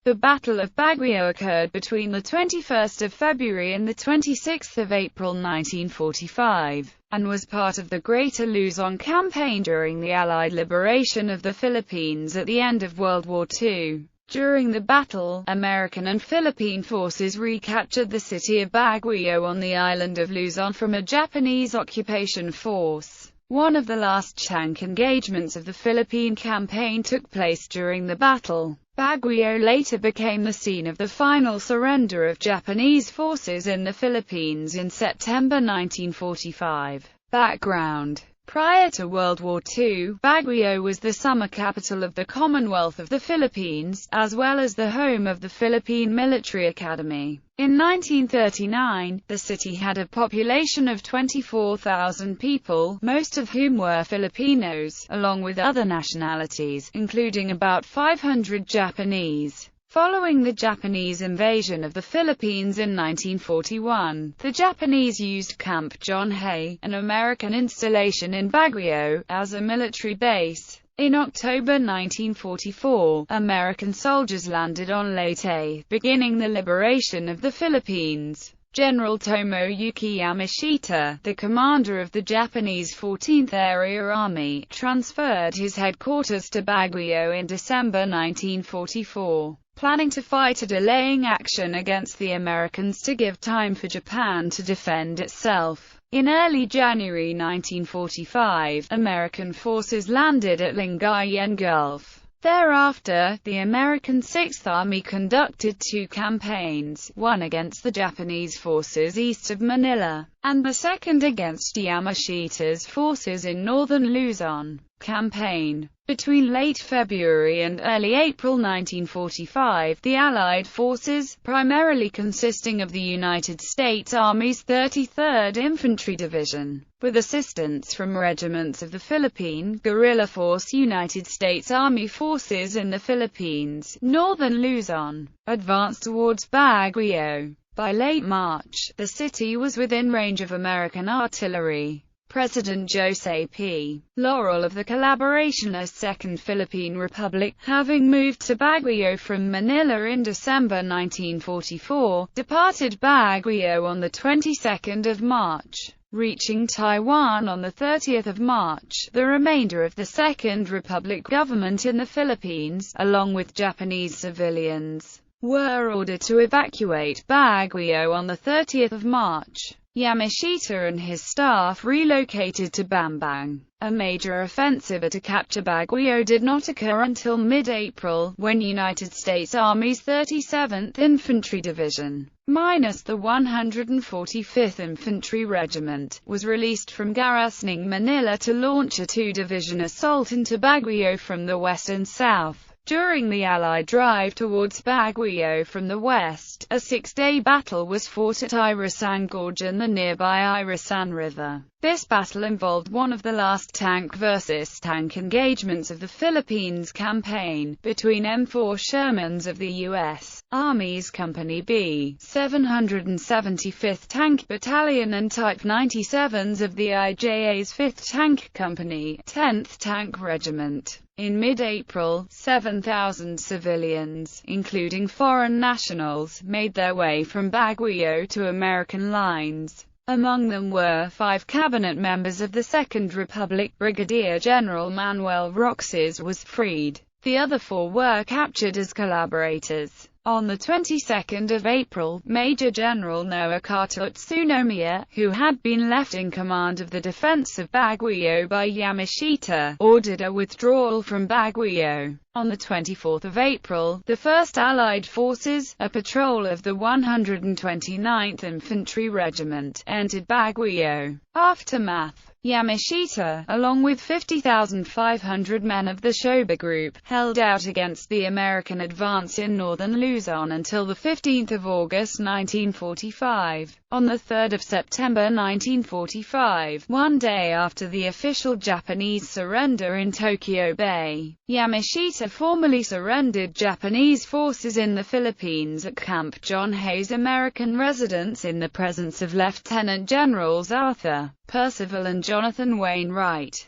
The Battle of Baguio occurred between the 21st of February and the 26th of April 1945, and was part of the Greater Luzon Campaign during the Allied liberation of the Philippines at the end of World War II. During the battle, American and Philippine forces recaptured the city of Baguio on the island of Luzon from a Japanese occupation force. One of the last tank engagements of the Philippine campaign took place during the battle. Baguio later became the scene of the final surrender of Japanese forces in the Philippines in September 1945. Background: prior to World War II, Baguio was the summer capital of the Commonwealth of the Philippines, as well as the home of the Philippine Military Academy. In 1939, the city had a population of 24,000 people, most of whom were Filipinos, along with other nationalities, including about 500 Japanese. Following the Japanese invasion of the Philippines in 1941, the Japanese used Camp John Hay, an American installation in Baguio, as a military base. In October 1944, American soldiers landed on Leyte, beginning the liberation of the Philippines. General Tomoyuki Yamashita, the commander of the Japanese 14th Area Army, transferred his headquarters to Baguio in December 1944, planning to fight a delaying action against the Americans to give time for Japan to defend itself. In early January 1945, American forces landed at Lingayen Gulf. Thereafter, the American Sixth Army conducted two campaigns, one against the Japanese forces east of Manila, and the second against Yamashita's forces in northern Luzon. Campaign. Between late February and early April 1945, the Allied forces, primarily consisting of the United States Army's 33rd Infantry Division, with assistance from regiments of the Philippine Guerrilla Force United States Army forces in the Philippines, northern Luzon, advanced towards Baguio. By late March, the city was within range of American artillery. President Jose P. Laurel of the collaborationist Second Philippine Republic, having moved to Baguio from Manila in December 1944, departed Baguio on the 22nd of March, reaching Taiwan on the 30th of March. The remainder of the Second Republic government in the Philippines, along with Japanese civilians, were ordered to evacuate Baguio on the 30th of March. Yamashita and his staff relocated to Bambang. A major offensive to capture Baguio did not occur until mid-April, when United States Army's 37th Infantry Division, minus the 145th Infantry Regiment, was released from garrisoning Manila to launch a two-division assault into Baguio from the west and south. During the Allied drive towards Baguio from the west, a six-day battle was fought at Irisan Gorge and the nearby Irisan River. This battle involved one of the last tank versus tank engagements of the Philippines campaign, between M4 Shermans of the U.S. Army's Company B, 775th Tank Battalion and Type 97s of the IJA's 5th Tank Company, 10th Tank Regiment. In mid-April, 7,000 civilians, including foreign nationals, made their way from Baguio to American lines. Among them were 5 cabinet members of the Second Republic. Brigadier General Manuel Roxas was freed. The other 4 were captured as collaborators. On the 22nd of April, Major General Noakato Tsunomiya, who had been left in command of the defense of Baguio by Yamashita, ordered a withdrawal from Baguio. On the 24th of April, the 1st Allied Forces, a patrol of the 129th Infantry Regiment, entered Baguio. Aftermath. Yamashita, along with 50,500 men of the Shoba Group, held out against the American advance in northern Luzon until the 15th of August 1945. On the 3rd of September 1945, one day after the official Japanese surrender in Tokyo Bay, Yamashita formally surrendered Japanese forces in the Philippines at Camp John Hay's American residence in the presence of Lieutenant Generals Arthur Percival and Jonathan Wainwright.